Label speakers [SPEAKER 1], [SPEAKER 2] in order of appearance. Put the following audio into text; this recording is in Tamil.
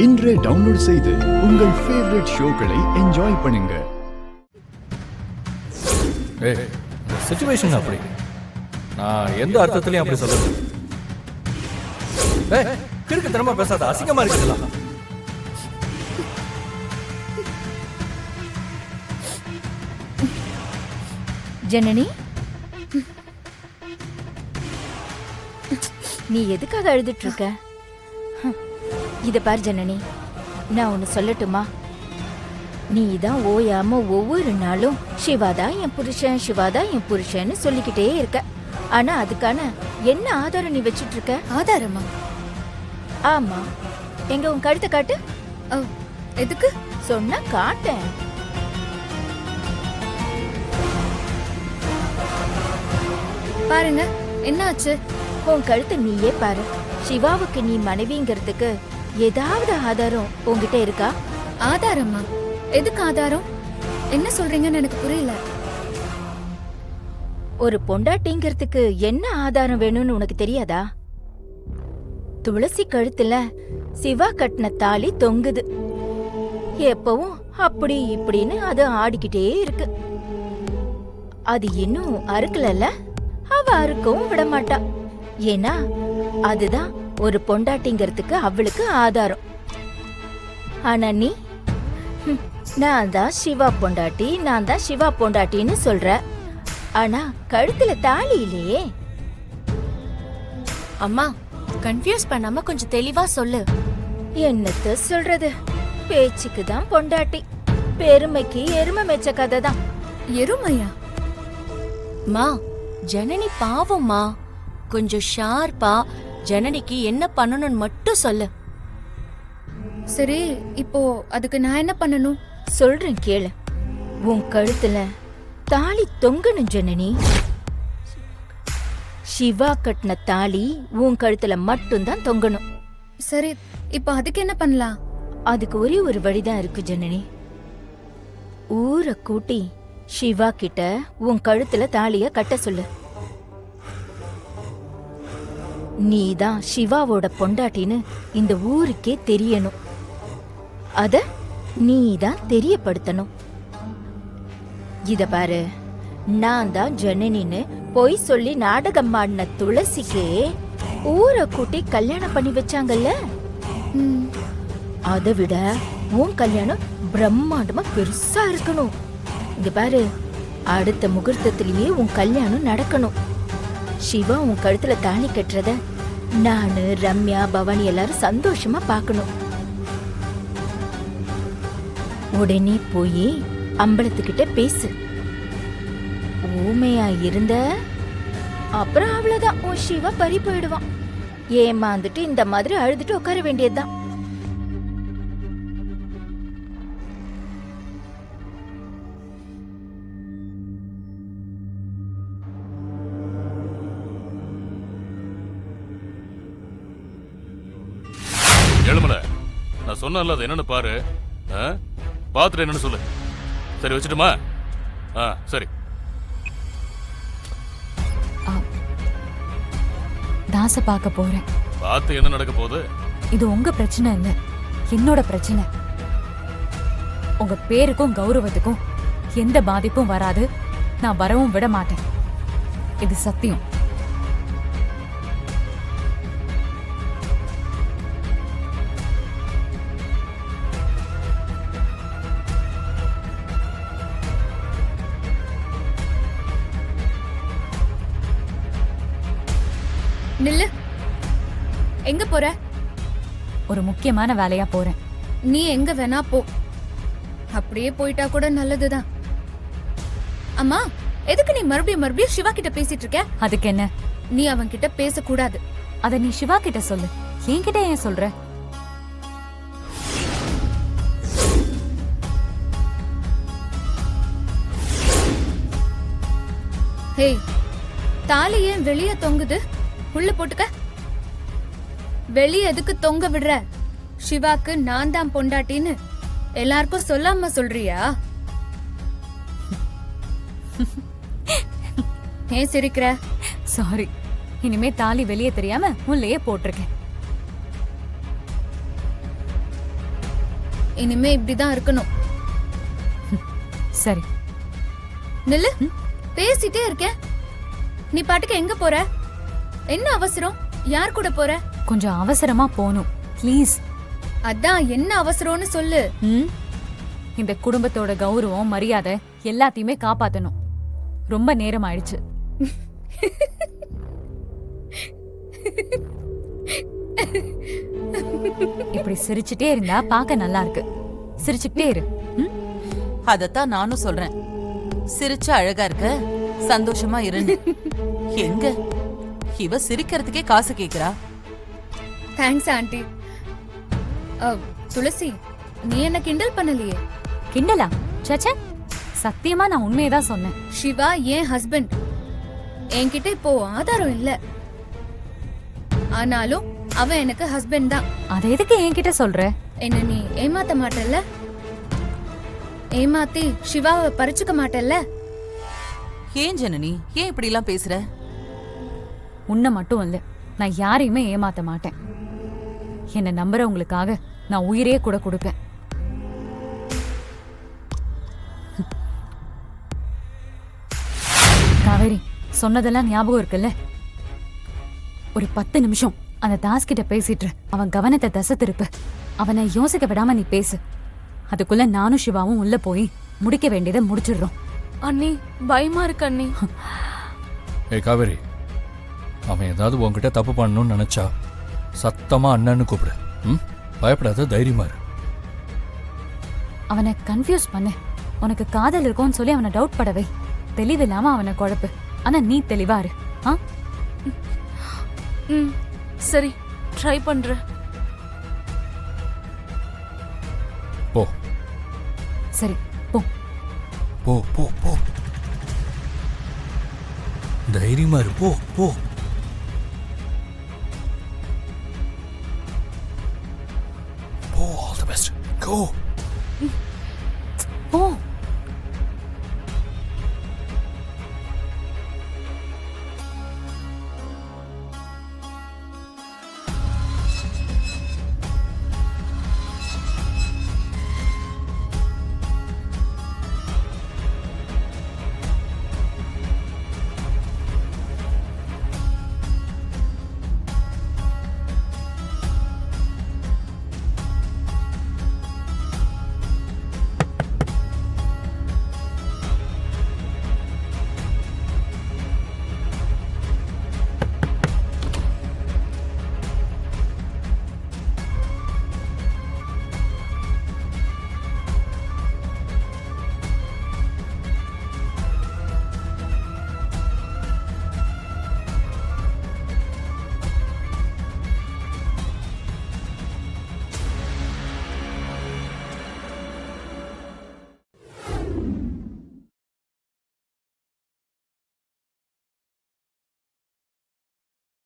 [SPEAKER 1] இன்றே டவுன்லோட் செய்து உங்கள் ஃபேவரட் ஷோக்களை என்ஜாய் பண்ணுங்க.
[SPEAKER 2] சிச்சுவேஷன் அப்படி நான் எந்த அர்த்தத்திலையும் அப்படி சொல்லுங்க. கிறுக்கு திறமா பேசாத, அசிங்கமா இருக்குங்களா?
[SPEAKER 3] ஜனனி, நீ எதுக்காக அழுதுட்டு இருக்க? இத பாரு ஜனனி, நான் ஒன்னு சொல்லட்டுமா? நீ தான் ஓயாம ஒவ்வொரு நாளும் சிவாதா என் புருஷன், சிவாதா என் புருஷன்னு சொல்லிக்கிட்டே இருக்க. ஆனா அதுக்கான என்ன ஆதாரம் நீ வச்சிட்டு இருக்க?
[SPEAKER 4] ஆதாரமா?
[SPEAKER 3] ஆமா, எங்க உன் கழுத்தை காட்டு.
[SPEAKER 4] எதுக்கு?
[SPEAKER 3] சொன்னா காட்டேன்.
[SPEAKER 4] பாருங்க, என்னாச்சு?
[SPEAKER 3] உன் கழுத்தை நீயே பாரு. சிவாவுக்கு நீ மனைவிங்கிறதுக்கு ஏதாவது ஆதாரம் உன்கிட்ட இருக்கா?
[SPEAKER 4] ஆதாரமா? எதுக்கு ஆதாரம்? என்ன சொல்றீங்கன்னு எனக்கு புரியல.
[SPEAKER 3] ஒரு பொண்டாட்டிங்கிறதுக்கு என்ன ஆதாரம் வேணும்னு உனக்கு தெரியாதா? துளசி கழுத்துல சிவா கட்டின தாலி தொங்குது. எப்பவும் அப்படி இப்படின்னு அது ஆடிக்கிட்டே இருக்கு. அது இன்னும் அறுக்கலல்ல, அவ அறுக்கவும் விட மாட்டா. ஏன்னா அதுதான் ஒரு பொண்டாட்டிங்கிறதுக்கு அவளுக்கு ஆதாரம். ஆனா நீ நான் தான் சிவா பொண்டாட்டி, நான் தான் சிவா பொண்டாட்டின்னு சொல்ற. ஆனா கழுத்துல தாலி இல்லையே.
[SPEAKER 5] அம்மா, கன்ஃபியூஸ் பண்ணாம கொஞ்சம் தெளிவா சொல்லு.
[SPEAKER 3] என்னத்த சொல்றது, பேச்சுக்கு தான் பொண்டாட்டி, பெருமைக்கு எருமை மெச்ச கதை தான்.
[SPEAKER 4] எருமையா?
[SPEAKER 5] மா, ஜனனி பாவம்மா. கொஞ்சம் ஷார்ப்பா ஜனனிக்கு என்ன பண்ணணும்னு மட்டும் சொல்லு.
[SPEAKER 4] சரி, இப்போ அதுக்கு நான் என்ன பண்ணணும்?
[SPEAKER 3] சொல்றேன் கேளு. உன் கழுத்துல தாலி தொங்கணும் ஜனனி. சிவா கட்டின தாலி உன் கழுத்துல மட்டும்தான் தொங்கணும்.
[SPEAKER 4] சரி, இப்போ அதுக்கு என்ன பண்ணலாம்?
[SPEAKER 3] அதுக்கு ஒரே ஒரு வழிதான் இருக்கு ஜனனி. ஊரை கூட்டி சிவா கிட்ட உன் கழுத்துல தாலிய கட்ட சொல்லு. நீதான் சிவாவோட பொண்டாட்டின்னு இந்த ஊருக்கே தெரியணும். அத நீதான் தெரியப்படுத்தணும். இத பாரு, நான் தான் ஜனனின்னு பொய் சொல்லி நாடகம் ஆடின துளசிக்கே ஊரை கூட்டி கல்யாணம் பண்ணி வச்சாங்கல்ல, அதை விட உன் கல்யாணம் பிரம்மாண்டமா பெருசா இருக்கணும். இங்க பாரு, அடுத்த முகூர்த்தத்திலேயே உன் கல்யாணம் நடக்கணும். சிவா உன் கழுத்துல தாலி கட்டுறத நானு, ரம்யா, பவானி எல்லாரும் சந்தோஷமா பாக்கணும். உடனே போய் அம்பலத்துக்கிட்ட பேசு. ஊமையா இருந்த அப்புறம் அவ்வளவுதான், உன் சிவா பறி போயிடுவான். ஏமாந்துட்டு இந்த மாதிரி அழுதுட்டு உட்கார வேண்டியதுதான்.
[SPEAKER 6] எழுமல, நான் சொன்னல அது என்னன்னு பாரு. பாத்துட்டு என்னன்னு சொல்லு. சரி, வச்சுட்டுமா? சரி.
[SPEAKER 7] தாச பார்க்க போறேன்.
[SPEAKER 6] பார்த்து என்ன நடக்க போகுது?
[SPEAKER 7] இது உங்க பிரச்சனை இல்ல, என்னோட பிரச்சனை. உங்க பேருக்கும் கௌரவத்துக்கும் எந்த பாதிப்பும் வராது. நான் வரவும் விட மாட்டேன். இது சத்தியம்.
[SPEAKER 4] நில்லு. எங்க போற?
[SPEAKER 7] ஒரு முக்கியமான வேலையா போறேன்.
[SPEAKER 4] நீ எங்க வேணா போ. அப்படியே போயிட்டா கூட நல்லதுதான். அம்மா, எதுக்கு நீ மறுபடியும் சிவா கிட்ட பேசிட்டு இருக்க?
[SPEAKER 7] அதுக்கு என்ன?
[SPEAKER 4] நீ அவன் கிட்ட பேசக்கூடாது.
[SPEAKER 7] அத நீ சிவா கிட்ட சொல்லு, என்கிட்ட ஏன் சொல்ற?
[SPEAKER 4] ஹே, தாலி ஏன் வெளியே தொங்குது? உள்ள போட்டுக்க. வெளியே எதுக்கு தொங்க விடுற? சிவாக்கு நான் தான் பொண்டாட்டின்னு எல்லாருக்கும் சொல்லாம சொல்றியா? ஏன் சிரிக்கிற?
[SPEAKER 7] சாரி, இனிமே தாலி வெளியே தெரியாம உள்ளேயே போட்டிருக்கேன்.
[SPEAKER 4] இனிமே இப்படிதான் இருக்கணும்.
[SPEAKER 7] சரி,
[SPEAKER 4] நில்லு, பேசிட்டே இருக்கேன். நீ பாட்டுக்கு எங்க போற? என்ன அவசரம்? யார் கூட போற?
[SPEAKER 7] கொஞ்சம் அவசரமா போகணும் ப்ளீஸ்.
[SPEAKER 4] அதான் என்ன அவசரம்னு சொல்லு.
[SPEAKER 7] இந்த குடும்பத்தோட கௌரவம் மரியாதை எல்லாத்தையுமே காப்பாத்தணும். ரொம்ப நேரம் ஆயிடுச்சு. இப்படி சிரிச்சுட்டே இருந்தா பார்க்க நல்லா இருக்கு. சிரிச்சுக்கிட்டே இரு.
[SPEAKER 8] அதத்தான் நானும் சொல்றேன். சிரிச்சா அழகா இருக்க, சந்தோஷமா இருந்து. எங்க இவ சிரிக்கிறதுக்கே காசு கேக்குறா.
[SPEAKER 4] Thanks aunty. துளசி, நீ என்ன கிண்டல் பண்ணலையே?
[SPEAKER 7] கிண்டலா? சச்சா, சத்தியமா நான் உண்மையதான் சொன்னேன்.
[SPEAKER 4] சிவா என் ஹஸ்பண்ட். என்கிட்ட இப்போ ஆதாரம் இல்ல, ஆனாலும் அவன் எனக்கு ஹஸ்பண்ட் தான்.
[SPEAKER 7] அதை எதுக்கு என்கிட்ட சொல்ற?
[SPEAKER 4] என்ன நீ ஏமாத்த மாட்டல்ல? ஏமாத்தி சிவாவை பறிச்சுக்க மாட்டல்ல?
[SPEAKER 8] ஏன் ஜனனி, ஏன் இப்படி எல்லாம் பேசுற?
[SPEAKER 7] உன்னை மட்டும் இல்ல, நான் யாரையுமே ஏமாத்த மாட்டேன். என்ன நம்புறவங்களுக்காக நான் உயிரே கூட கொடுப்பேன். காவேரி, சொன்னதெல்லாம் ஞாபகம் இருக்குல்ல? ஒரு 10 நிமிஷம் அந்த தாஸ் கிட்ட பேசிட்டு அவன் கவனத்தை திசை திருப்பு. அவனை யோசிக்க விடாம நீ பேசு. அதுக்குள்ள நானும் சிவாவும் உள்ள போய் முடிக்க வேண்டியதை முடிச்சிடுறோம்.
[SPEAKER 5] அண்ணி, பயமா இருக்கு அண்ணி.
[SPEAKER 2] ஏய் காவேரி, அவன் ஏதாவது உன்கிட்ட தப்பு பண்ணணும்னு நினைச்சா சத்தமா அண்ணன்னு கூப்பிடு. பயப்படாத, தைரியமா இரு.
[SPEAKER 7] அவனை கன்ஃபியூஸ் பண்ணு. உனக்கு காதல் இருக்கும்னு சொல்லி அவனை டவுட் படவை. தெளிவில்லாம அவனை குழப்பு. ஆனா நீ தெளிவா இரு.
[SPEAKER 5] சரி, ட்ரை பண்றேன்.
[SPEAKER 2] போ
[SPEAKER 7] சரி, போ.
[SPEAKER 2] போ போ போ, தைரியமா இரு. போ போ. All the best. Go.